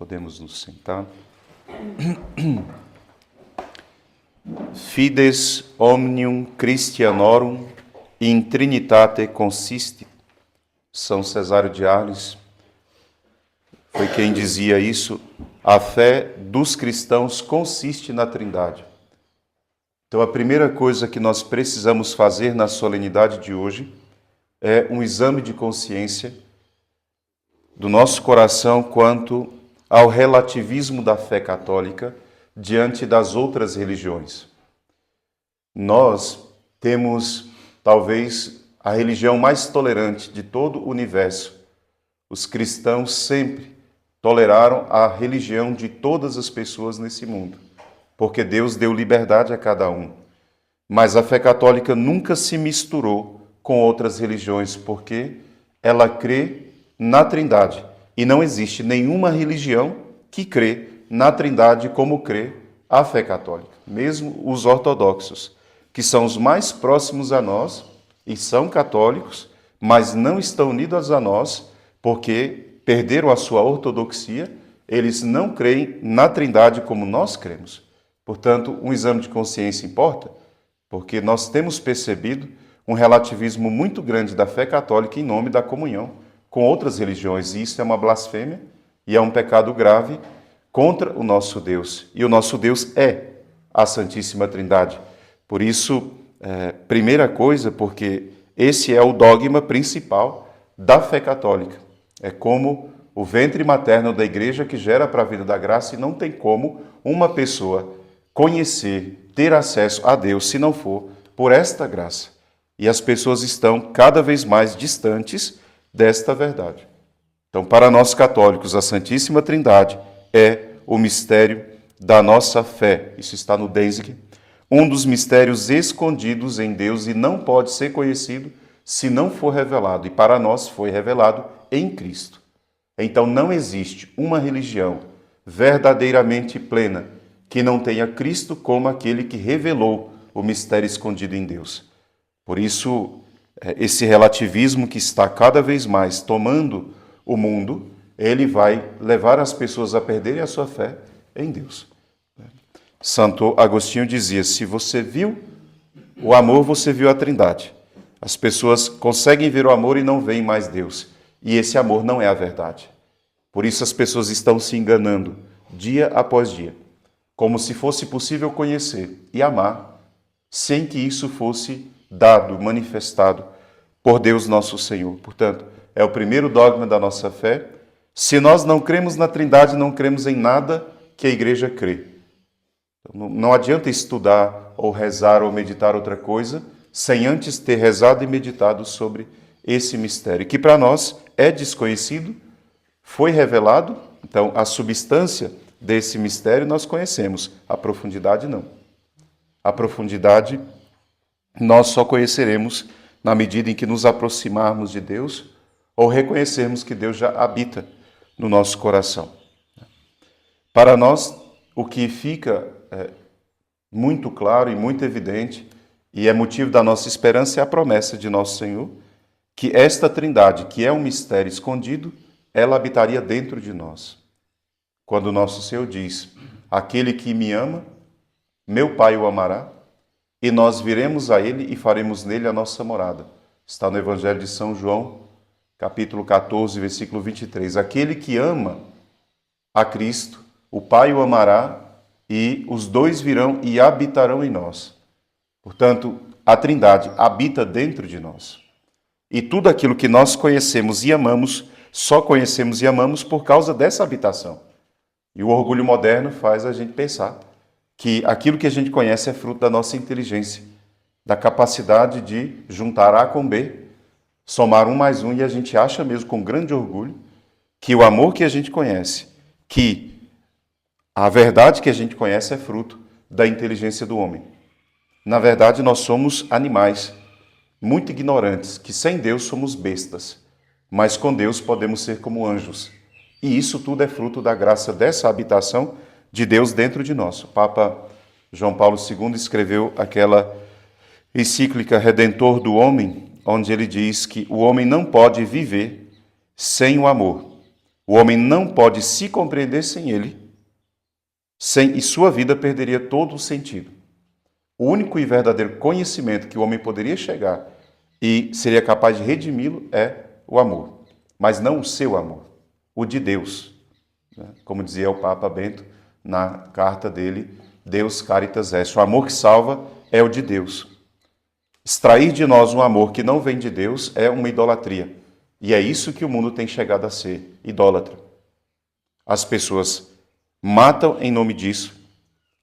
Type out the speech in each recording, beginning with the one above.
Podemos nos sentar. Fides omnium Christianorum in Trinitate consiste. São Cesário de Arles foi quem dizia isso. A fé dos cristãos consiste na Trindade. Então, a primeira coisa que nós precisamos fazer na solenidade de hoje é um exame de consciência do nosso coração quanto ao relativismo da fé católica diante das outras religiões. Nós temos, talvez, a religião mais tolerante de todo o universo. Os cristãos sempre toleraram a religião de todas as pessoas nesse mundo, porque Deus deu liberdade a cada um. Mas a fé católica nunca se misturou com outras religiões, porque ela crê na Trindade. E não existe nenhuma religião que crê na Trindade como crê a fé católica. Mesmo os ortodoxos, que são os mais próximos a nós e são católicos, mas não estão unidos a nós porque perderam a sua ortodoxia, eles não creem na Trindade como nós cremos. Portanto, um exame de consciência importa, porque nós temos percebido um relativismo muito grande da fé católica em nome da comunhão com outras religiões. E isso é uma blasfêmia e é um pecado grave contra o nosso Deus. E o nosso Deus é a Santíssima Trindade. Por isso, primeira coisa, porque esse é o dogma principal da fé católica. É como o ventre materno da igreja que gera para a vida da graça, e não tem como uma pessoa conhecer, ter acesso a Deus se não for por esta graça. E as pessoas estão cada vez mais distantes desta verdade. Então, para nós católicos, a Santíssima Trindade é o mistério da nossa fé. Isso está no Danzig. Um dos mistérios escondidos em Deus e não pode ser conhecido se não for revelado. E para nós foi revelado em Cristo. Então não existe uma religião verdadeiramente plena que não tenha Cristo como aquele que revelou o mistério escondido em Deus. Por isso, esse relativismo que está cada vez mais tomando o mundo, ele vai levar as pessoas a perderem a sua fé em Deus. Santo Agostinho dizia, se você viu o amor, você viu a Trindade. As pessoas conseguem ver o amor e não veem mais Deus. E esse amor não é a verdade. Por isso as pessoas estão se enganando dia após dia, como se fosse possível conhecer e amar sem que isso fosse dado, manifestado por Deus nosso Senhor. Portanto, é o primeiro dogma da nossa fé. Se nós não cremos na Trindade, não cremos em nada que a igreja crê. Não adianta estudar ou rezar ou meditar outra coisa sem antes ter rezado e meditado sobre esse mistério, que para nós é desconhecido, foi revelado. Então, a substância desse mistério nós conhecemos, a profundidade não. A profundidade nós só conheceremos na medida em que nos aproximarmos de Deus ou reconhecermos que Deus já habita no nosso coração. Para nós, o que fica muito claro e muito evidente, e é motivo da nossa esperança, é a promessa de nosso Senhor, que esta Trindade, que é um mistério escondido, ela habitaria dentro de nós. Quando nosso Senhor diz, aquele que me ama, meu Pai o amará, e nós viremos a ele e faremos nele a nossa morada. Está no Evangelho de São João, capítulo 14, versículo 23. Aquele que ama a Cristo, o Pai o amará, e os dois virão e habitarão em nós. Portanto, a Trindade habita dentro de nós. E tudo aquilo que nós conhecemos e amamos, só conhecemos e amamos por causa dessa habitação. E o orgulho moderno faz a gente pensar que aquilo que a gente conhece é fruto da nossa inteligência, da capacidade de juntar A com B, somar 1 mais 1, e a gente acha mesmo com grande orgulho que o amor que a gente conhece, que a verdade que a gente conhece é fruto da inteligência do homem. Na verdade, nós somos animais muito ignorantes, que sem Deus somos bestas, mas com Deus podemos ser como anjos. E isso tudo é fruto da graça dessa habitação de Deus dentro de nós. O Papa João Paulo II escreveu aquela encíclica Redentor do Homem, onde ele diz que o homem não pode viver sem o amor. O homem não pode se compreender sem ele, e sua vida perderia todo o sentido. O único e verdadeiro conhecimento que o homem poderia chegar e seria capaz de redimi-lo é o amor, mas não o seu amor, o de Deus. Como dizia o Papa Bento na carta dele, Deus Caritas Est. O amor que salva é o de Deus. Extrair de nós um amor que não vem de Deus é uma idolatria. E é isso que o mundo tem chegado a ser, idólatra. As pessoas matam em nome disso,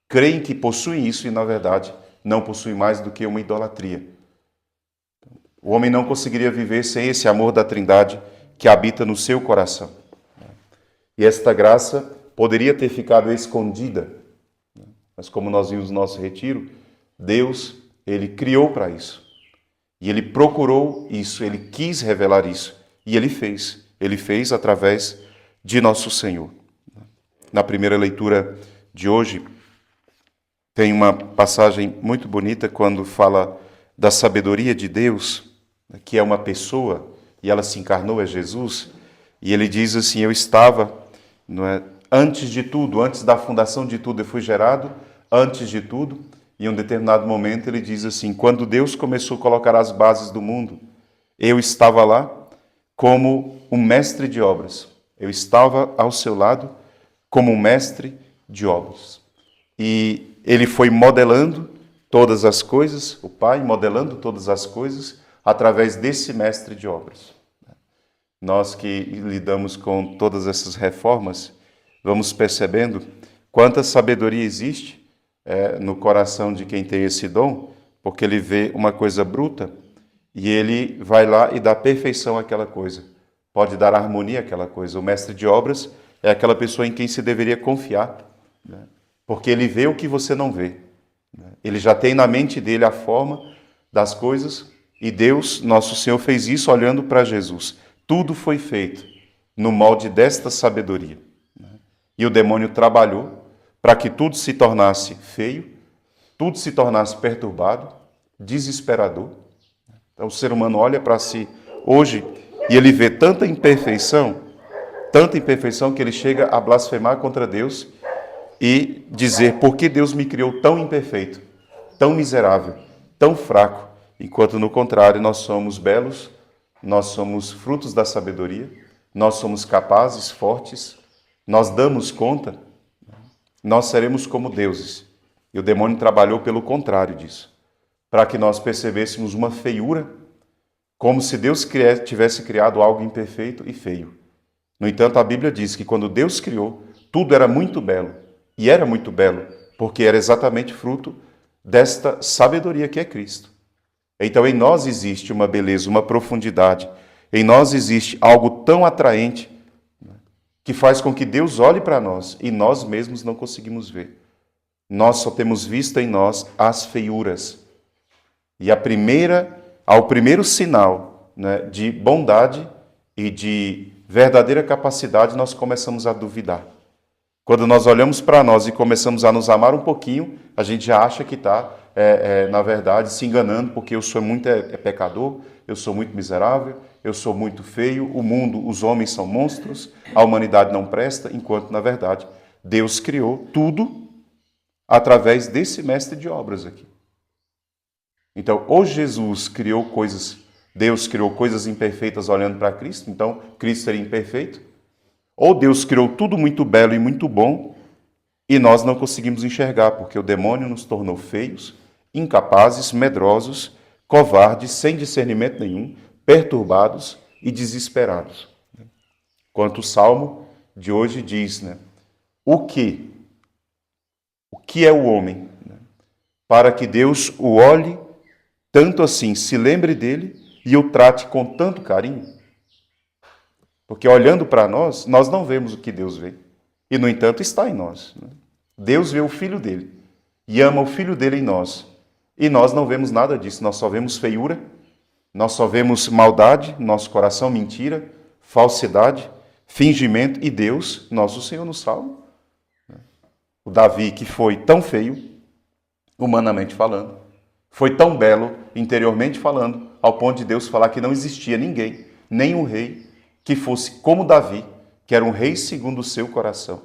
creem que possuem isso e, na verdade, não possuem mais do que uma idolatria. O homem não conseguiria viver sem esse amor da Trindade que habita no seu coração. E esta graça poderia ter ficado escondida, mas como nós vimos no nosso retiro, Deus, Ele criou para isso. E Ele procurou isso, Ele quis revelar isso. E Ele fez. Ele fez através de nosso Senhor. Na primeira leitura de hoje, tem uma passagem muito bonita quando fala da sabedoria de Deus, que é uma pessoa, e ela se encarnou, é Jesus, e ele diz assim, eu estava, não é, antes de tudo, antes da fundação de tudo, eu fui gerado, antes de tudo, e em um determinado momento ele diz assim, quando Deus começou a colocar as bases do mundo, eu estava lá como um mestre de obras, eu estava ao seu lado como um mestre de obras. E ele foi modelando todas as coisas, o Pai modelando todas as coisas, através desse mestre de obras. Nós que lidamos com todas essas reformas, vamos percebendo quanta sabedoria existe no coração de quem tem esse dom, porque ele vê uma coisa bruta e ele vai lá e dá perfeição àquela coisa. Pode dar harmonia àquela coisa. O mestre de obras é aquela pessoa em quem se deveria confiar, né? Porque ele vê o que você não vê. Ele já tem na mente dele a forma das coisas e Deus, nosso Senhor, fez isso olhando para Jesus. Tudo foi feito no molde desta sabedoria. E o demônio trabalhou para que tudo se tornasse feio, tudo se tornasse perturbado, desesperador. Então o ser humano olha para si hoje e ele vê tanta imperfeição que ele chega a blasfemar contra Deus e dizer, por que Deus me criou tão imperfeito, tão miserável, tão fraco, enquanto no contrário nós somos belos, nós somos frutos da sabedoria, nós somos capazes, fortes, nós damos conta, nós seremos como deuses. E o demônio trabalhou pelo contrário disso, para que nós percebêssemos uma feiura, como se Deus tivesse criado algo imperfeito e feio. No entanto, a Bíblia diz que quando Deus criou, tudo era muito belo. E era muito belo, porque era exatamente fruto desta sabedoria que é Cristo. Então, em nós existe uma beleza, uma profundidade. Em nós existe algo tão atraente que faz com que Deus olhe para nós e nós mesmos não conseguimos ver. Nós só temos visto em nós as feiuras. E ao primeiro sinal, né, de bondade e de verdadeira capacidade, nós começamos a duvidar. Quando nós olhamos para nós e começamos a nos amar um pouquinho, a gente já acha que está, na verdade, se enganando, porque eu sou muito pecador, eu sou muito miserável, eu sou muito feio, o mundo, os homens são monstros, a humanidade não presta, enquanto, na verdade, Deus criou tudo através desse mestre de obras aqui. Então, ou Jesus criou coisas, Deus criou coisas imperfeitas olhando para Cristo, então Cristo seria imperfeito, ou Deus criou tudo muito belo e muito bom e nós não conseguimos enxergar, porque o demônio nos tornou feios, incapazes, medrosos, covardes, sem discernimento nenhum, perturbados e desesperados. Quanto o Salmo de hoje diz, né? O que é o homem? Para que Deus o olhe tanto assim, se lembre dele e o trate com tanto carinho? Porque olhando para nós, nós não vemos o que Deus vê. E, no entanto, está em nós. Deus vê o Filho dele e ama o Filho dele em nós. E nós não vemos nada disso. Nós só vemos feiura, nós só vemos maldade, nosso coração, mentira, falsidade, fingimento. E Deus, nosso Senhor, nos salva. O Davi, que foi tão feio, humanamente falando, foi tão belo, interiormente falando, ao ponto de Deus falar que não existia ninguém, nem um rei, que fosse como Davi, que era um rei segundo o seu coração.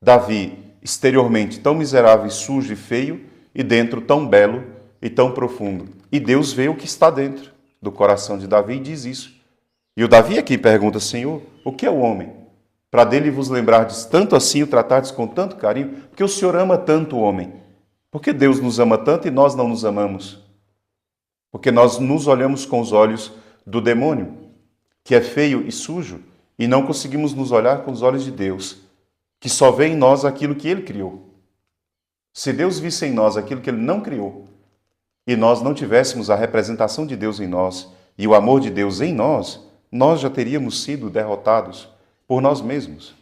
Davi, exteriormente tão miserável, sujo e feio, e dentro tão belo e tão profundo. E Deus vê o que está dentro do coração de Davi e diz isso. E o Davi aqui pergunta, Senhor, o que é o homem? Para dele vos lembrardes tanto assim, o tratardes com tanto carinho, porque o Senhor ama tanto o homem. Porque Deus nos ama tanto e nós não nos amamos? Porque nós nos olhamos com os olhos do demônio, que é feio e sujo, e não conseguimos nos olhar com os olhos de Deus, que só vê em nós aquilo que Ele criou. Se Deus visse em nós aquilo que Ele não criou, e nós não tivéssemos a representação de Deus em nós, e o amor de Deus em nós, nós já teríamos sido derrotados por nós mesmos.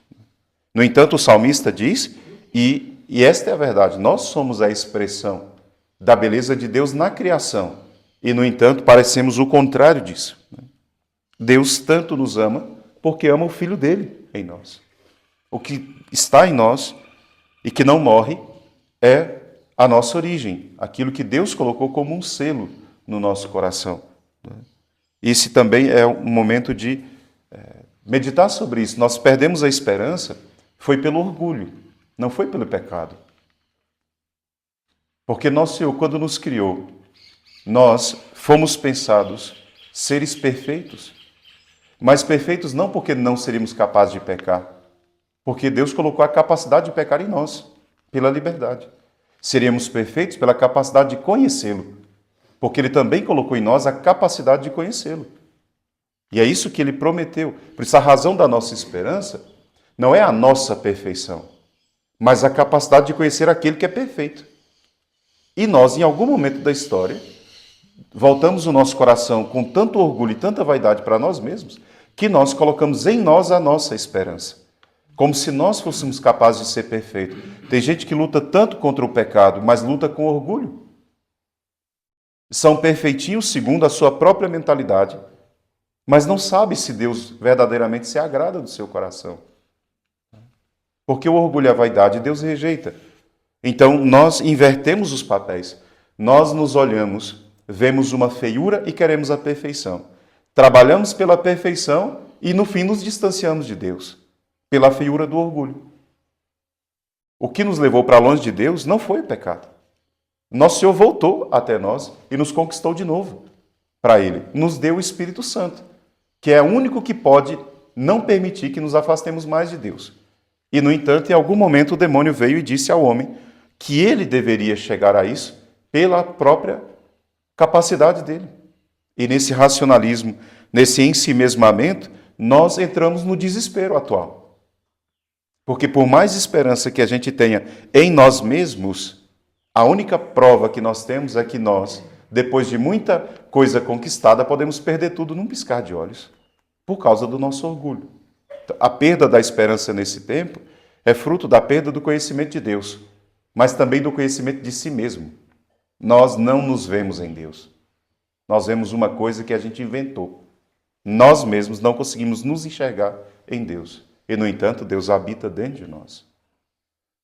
No entanto, o salmista diz, e esta é a verdade, nós somos a expressão da beleza de Deus na criação, e no entanto parecemos o contrário disso. Deus tanto nos ama, porque ama o Filho dele em nós. O que está em nós e que não morre é a nossa origem, aquilo que Deus colocou como um selo no nosso coração. Esse também é um momento de meditar sobre isso. Nós perdemos a esperança, foi pelo orgulho, não foi pelo pecado. Porque nosso Senhor, quando nos criou, nós fomos pensados seres perfeitos, mas perfeitos não porque não seríamos capazes de pecar, porque Deus colocou a capacidade de pecar em nós, pela liberdade. Seríamos perfeitos pela capacidade de conhecê-lo, porque Ele também colocou em nós a capacidade de conhecê-lo. E é isso que Ele prometeu. Por isso, a razão da nossa esperança não é a nossa perfeição, mas a capacidade de conhecer aquele que é perfeito. E nós, em algum momento da história, voltamos o nosso coração com tanto orgulho e tanta vaidade para nós mesmos, que nós colocamos em nós a nossa esperança. Como se nós fôssemos capazes de ser perfeitos. Tem gente que luta tanto contra o pecado, mas luta com orgulho. São perfeitinhos segundo a sua própria mentalidade, mas não sabe se Deus verdadeiramente se agrada do seu coração. Porque o orgulho e a vaidade Deus rejeita. Então nós invertemos os papéis. Nós nos olhamos, vemos uma feiura e queremos a perfeição. Trabalhamos pela perfeição e no fim nos distanciamos de Deus, pela feiura do orgulho. O que nos levou para longe de Deus não foi o pecado. Nosso Senhor voltou até nós e nos conquistou de novo para Ele. Nos deu o Espírito Santo, que é o único que pode não permitir que nos afastemos mais de Deus. E, no entanto, em algum momento o demônio veio e disse ao homem que ele deveria chegar a isso pela própria capacidade dele. E nesse racionalismo, nesse ensimesmamento, nós entramos no desespero atual. Porque por mais esperança que a gente tenha em nós mesmos, a única prova que nós temos é que nós, depois de muita coisa conquistada, podemos perder tudo num piscar de olhos, por causa do nosso orgulho. A perda da esperança nesse tempo é fruto da perda do conhecimento de Deus, mas também do conhecimento de si mesmo. Nós não nos vemos em Deus. Nós vemos uma coisa que a gente inventou. Nós mesmos não conseguimos nos enxergar em Deus. E, no entanto, Deus habita dentro de nós.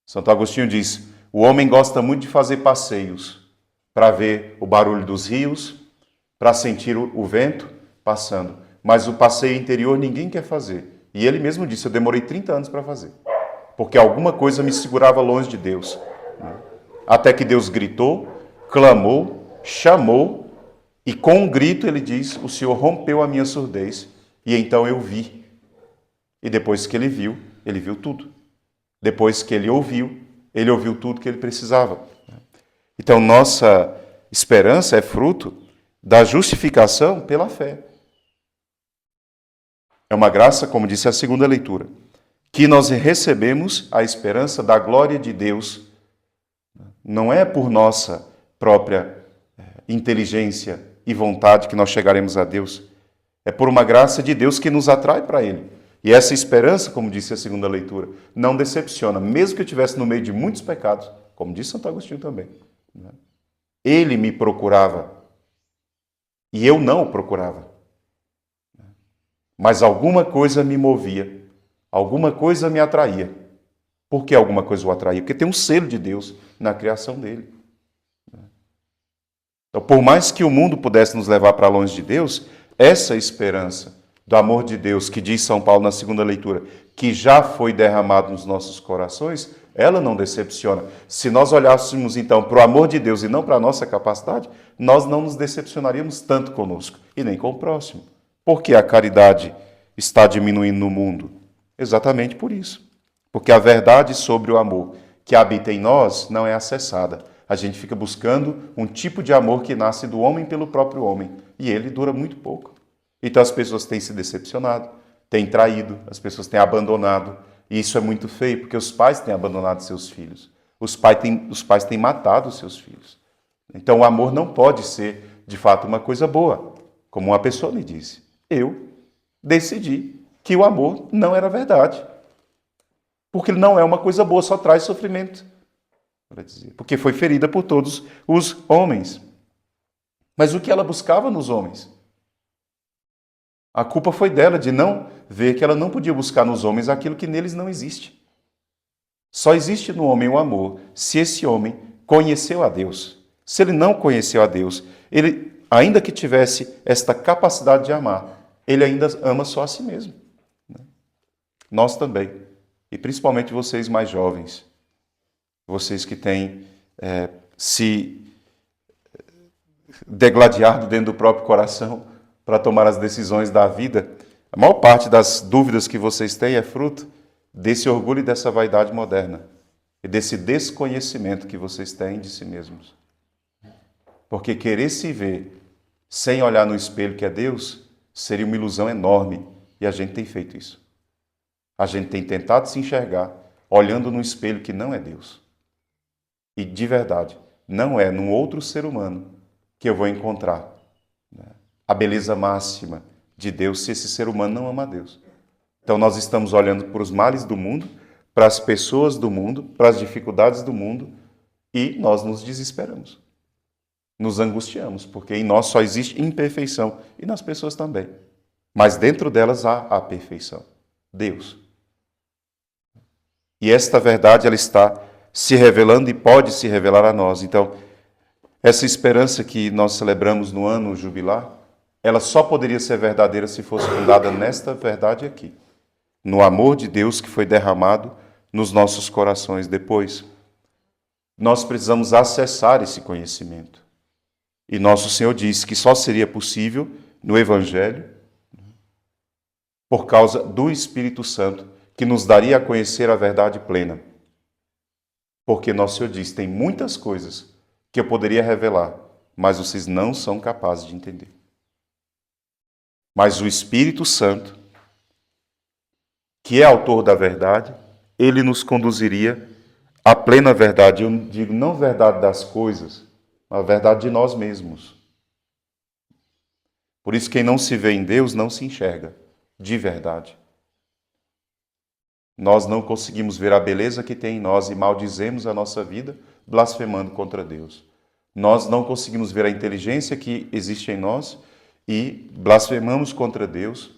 Santo Agostinho diz, o homem gosta muito de fazer passeios para ver o barulho dos rios, para sentir o vento passando. Mas o passeio interior ninguém quer fazer. E ele mesmo disse, eu demorei 30 anos para fazer. Porque alguma coisa me segurava longe de Deus. Até que Deus gritou, clamou, chamou, e com um grito ele diz, o Senhor rompeu a minha surdez, e então eu vi. E depois que ele viu tudo. Depois que ele ouviu tudo que ele precisava. Então nossa esperança é fruto da justificação pela fé. É uma graça, como disse a segunda leitura, que nós recebemos a esperança da glória de Deus. Não é por nossa própria inteligência e vontade que nós chegaremos a Deus. É por uma graça de Deus que nos atrai para Ele. E essa esperança, como disse a segunda leitura, não decepciona. Mesmo que eu estivesse no meio de muitos pecados, como disse Santo Agostinho também. Ele me procurava e eu não o procurava. Mas alguma coisa me movia, alguma coisa me atraía. Por que alguma coisa o atraía? Porque tem um selo de Deus na criação dele. Então, por mais que o mundo pudesse nos levar para longe de Deus, essa esperança do amor de Deus, que diz São Paulo na segunda leitura, que já foi derramado nos nossos corações, ela não decepciona. Se nós olhássemos então para o amor de Deus e não para a nossa capacidade, nós não nos decepcionaríamos tanto conosco e nem com o próximo. Por que a caridade está diminuindo no mundo? Exatamente por isso. Porque a verdade sobre o amor que habita em nós não é acessada. A gente fica buscando um tipo de amor que nasce do homem pelo próprio homem. E ele dura muito pouco. Então as pessoas têm se decepcionado, têm traído, as pessoas têm abandonado. E isso é muito feio, porque os pais têm abandonado seus filhos. Os pais têm matado os seus filhos. Então o amor não pode ser, de fato, uma coisa boa. Como uma pessoa me disse. Eu decidi que o amor não era verdade. Porque ele não é uma coisa boa, só traz sofrimento. Porque foi ferida por todos os homens. Mas o que ela buscava nos homens? A culpa foi dela de não ver que ela não podia buscar nos homens aquilo que neles não existe. Só existe no homem o amor se esse homem conheceu a Deus. Se ele não conheceu a Deus, ele, ainda que tivesse esta capacidade de amar, ele ainda ama só a si mesmo. Nós também. E principalmente vocês mais jovens. Vocês que têm se degladiado dentro do próprio coração para tomar as decisões da vida. A maior parte das dúvidas que vocês têm é fruto desse orgulho e dessa vaidade moderna. E desse desconhecimento que vocês têm de si mesmos. Porque querer se ver sem olhar no espelho que é Deus seria uma ilusão enorme. E a gente tem feito isso. A gente tem tentado se enxergar olhando no espelho que não é Deus. E de verdade, não é num outro ser humano que eu vou encontrar a beleza máxima de Deus se esse ser humano não ama a Deus. Então nós estamos olhando para os males do mundo, para as pessoas do mundo, para as dificuldades do mundo e nós nos desesperamos. Nos angustiamos, porque em nós só existe imperfeição e nas pessoas também. Mas dentro delas há a perfeição. Deus. E esta verdade ela está se revelando e pode se revelar a nós. Então, essa esperança que nós celebramos no ano jubilar, ela só poderia ser verdadeira se fosse fundada nesta verdade aqui. No amor de Deus que foi derramado nos nossos corações depois. Nós precisamos acessar esse conhecimento. E nosso Senhor disse que só seria possível no Evangelho por causa do Espírito Santo, que nos daria a conhecer a verdade plena. Porque nosso Senhor diz, tem muitas coisas que eu poderia revelar, mas vocês não são capazes de entender. Mas o Espírito Santo, que é autor da verdade, ele nos conduziria à plena verdade. Eu digo não verdade das coisas, mas a verdade de nós mesmos. Por isso, quem não se vê em Deus não se enxerga de verdade. Nós não conseguimos ver a beleza que tem em nós e maldizemos a nossa vida, blasfemando contra Deus. Nós não conseguimos ver a inteligência que existe em nós e blasfemamos contra Deus.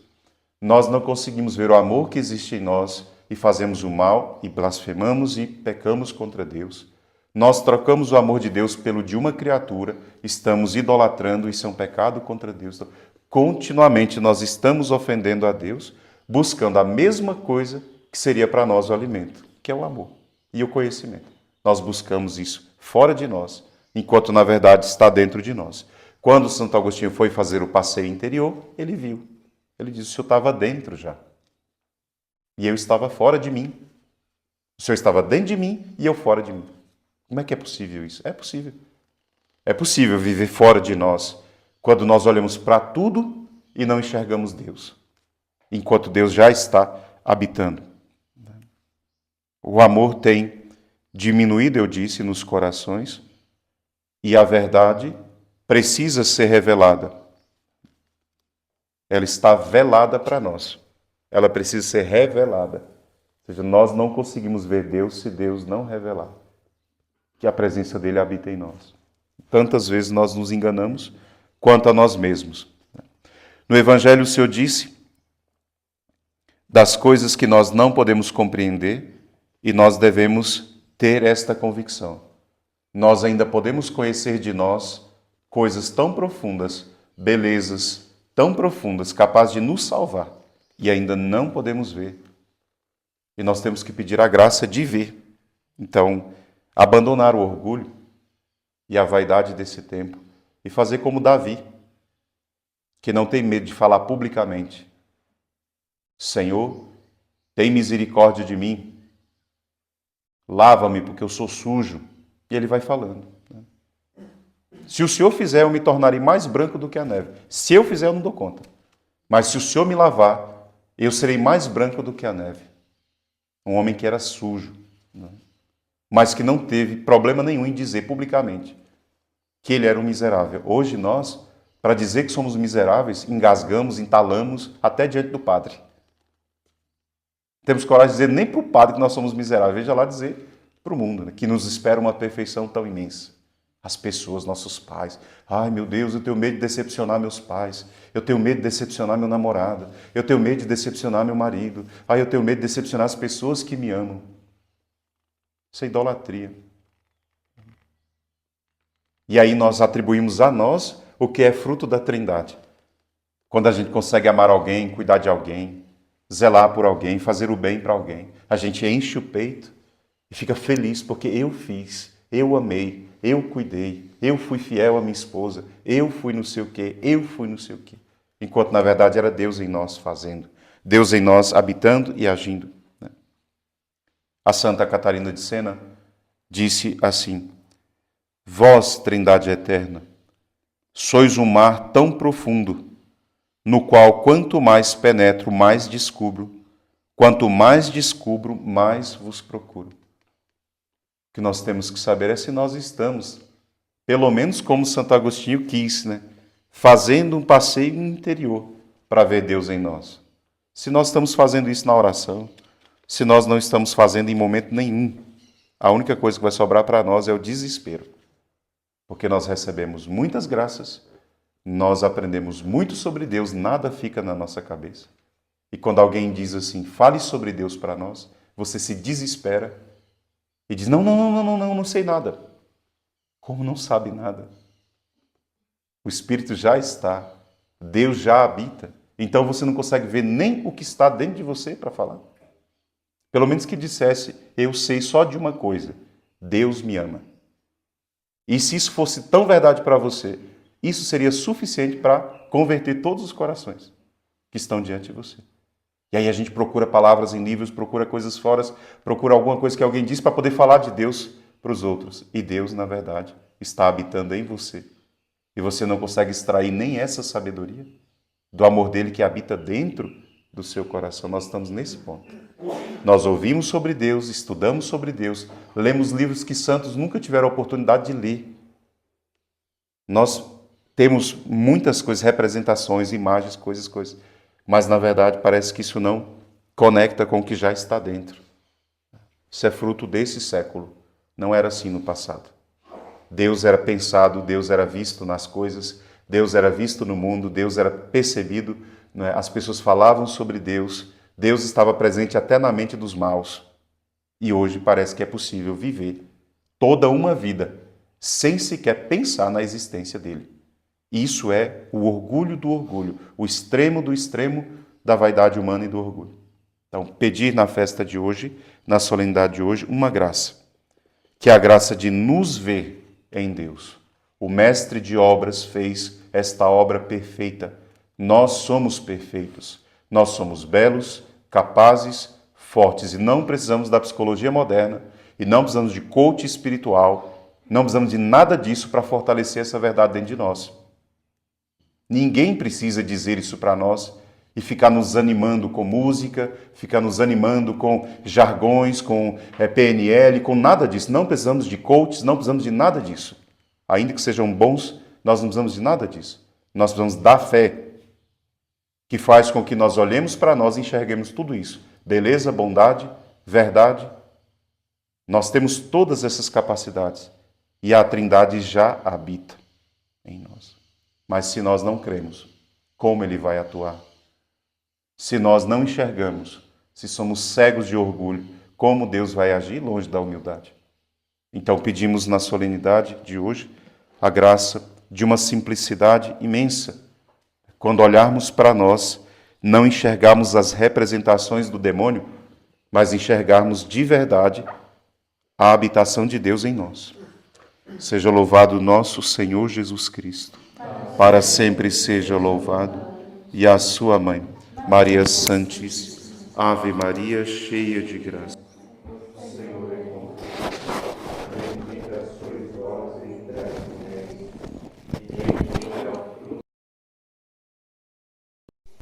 Nós não conseguimos ver o amor que existe em nós e fazemos o mal e blasfemamos e pecamos contra Deus. Nós trocamos o amor de Deus pelo de uma criatura, estamos idolatrando, isso é um pecado contra Deus. Então, continuamente nós estamos ofendendo a Deus, buscando a mesma coisa que seria para nós o alimento, que é o amor e o conhecimento. Nós buscamos isso fora de nós, enquanto na verdade está dentro de nós. Quando Santo Agostinho foi fazer o passeio interior, ele viu. Ele disse, o Senhor estava dentro já. E eu estava fora de mim. O Senhor estava dentro de mim e eu fora de mim. Como é que é possível isso? É possível. É possível viver fora de nós, quando nós olhamos para tudo e não enxergamos Deus, enquanto Deus já está habitando. O amor tem diminuído, eu disse, nos corações, e a verdade precisa ser revelada. Ela está velada para nós. Ela precisa ser revelada. Ou seja, nós não conseguimos ver Deus se Deus não revelar que a presença dele habita em nós. Tantas vezes nós nos enganamos quanto a nós mesmos. No Evangelho o Senhor disse das coisas que nós não podemos compreender e nós devemos ter esta convicção. Nós ainda podemos conhecer de nós coisas tão profundas, belezas tão profundas, capazes de nos salvar, e ainda não podemos ver. E nós temos que pedir a graça de ver. Então, abandonar o orgulho e a vaidade desse tempo e fazer como Davi, que não tem medo de falar publicamente: Senhor, tem misericórdia de mim, lava-me porque eu sou sujo. E ele vai falando. Se o Senhor fizer, eu me tornarei mais branco do que a neve. Se eu fizer, eu não dou conta. Mas se o Senhor me lavar, eu serei mais branco do que a neve. Um homem que era sujo, mas que não teve problema nenhum em dizer publicamente que ele era um miserável. Hoje nós, para dizer que somos miseráveis, engasgamos, entalamos até diante do padre. Temos coragem de dizer nem para o padre que nós somos miseráveis, veja lá dizer para o mundo, que nos espera uma perfeição tão imensa. As pessoas, nossos pais. Ai, meu Deus, eu tenho medo de decepcionar meus pais. Eu tenho medo de decepcionar meu namorado. Eu tenho medo de decepcionar meu marido. Ai, eu tenho medo de decepcionar as pessoas que me amam. Isso é idolatria. E aí nós atribuímos a nós o que é fruto da Trindade. Quando a gente consegue amar alguém, cuidar de alguém, zelar por alguém, fazer o bem para alguém, a gente enche o peito e fica feliz porque eu fiz, eu amei, eu cuidei, eu fui fiel à minha esposa, eu fui não sei o quê, eu fui não sei o quê. Enquanto, na verdade, era Deus em nós fazendo, Deus em nós habitando e agindo. A Santa Catarina de Sena disse assim: Vós, Trindade eterna, sois um mar tão profundo, no qual quanto mais penetro, mais descubro, quanto mais descubro, mais vos procuro. O que nós temos que saber é se nós estamos, pelo menos como Santo Agostinho quis, fazendo um passeio interior para ver Deus em nós. Se nós estamos fazendo isso na oração, se nós não estamos fazendo em momento nenhum, a única coisa que vai sobrar para nós é o desespero. Porque nós recebemos muitas graças, nós aprendemos muito sobre Deus, nada fica na nossa cabeça. E quando alguém diz assim, fale sobre Deus para nós, você se desespera e diz, não sei nada. Como não sabe nada? O Espírito já está, Deus já habita, então você não consegue ver nem o que está dentro de você para falar. Pelo menos que dissesse, eu sei só de uma coisa, Deus me ama. E se isso fosse tão verdade para você, isso seria suficiente para converter todos os corações que estão diante de você. E aí a gente procura palavras em livros, procura coisas fora, procura alguma coisa que alguém diz para poder falar de Deus para os outros. E Deus, na verdade, está habitando em você. E você não consegue extrair nem essa sabedoria do amor dele que habita dentro do seu coração. Nós estamos nesse ponto. Nós ouvimos sobre Deus, estudamos sobre Deus, lemos livros que santos nunca tiveram a oportunidade de ler. Nós temos muitas coisas, representações, imagens, coisas. Mas, na verdade, parece que isso não conecta com o que já está dentro. Isso é fruto desse século. Não era assim no passado. Deus era pensado, Deus era visto nas coisas, Deus era visto no mundo, Deus era percebido, as pessoas falavam sobre Deus, Deus estava presente até na mente dos maus. E hoje parece que é possível viver toda uma vida sem sequer pensar na existência dele. Isso é o orgulho do orgulho, o extremo do extremo da vaidade humana e do orgulho. Então, pedir na festa de hoje, na solenidade de hoje, uma graça, que é a graça de nos ver em Deus. O mestre de obras fez esta obra perfeita. Nós somos perfeitos. Nós somos belos, capazes, fortes e não precisamos da psicologia moderna e não precisamos de coach espiritual, não precisamos de nada disso para fortalecer essa verdade dentro de nós. Ninguém precisa dizer isso para nós e ficar nos animando com música, ficar nos animando com jargões, com PNL, com nada disso. Não precisamos de coaches, não precisamos de nada disso. Ainda que sejam bons, nós não precisamos de nada disso. Nós precisamos da fé, que faz com que nós olhemos para nós e enxerguemos tudo isso. Beleza, bondade, verdade. Nós temos todas essas capacidades e a Trindade já habita em nós. Mas se nós não cremos, como Ele vai atuar? Se nós não enxergamos, se somos cegos de orgulho, como Deus vai agir longe da humildade? Então pedimos na solenidade de hoje a graça de uma simplicidade imensa, quando olharmos para nós, não enxergarmos as representações do demônio, mas enxergarmos de verdade a habitação de Deus em nós. Seja louvado nosso Senhor Jesus Cristo. Para sempre seja louvado. E a sua mãe, Maria Santíssima. Ave Maria, cheia de graça. O Senhor é convosco. Bendita sois vós entre as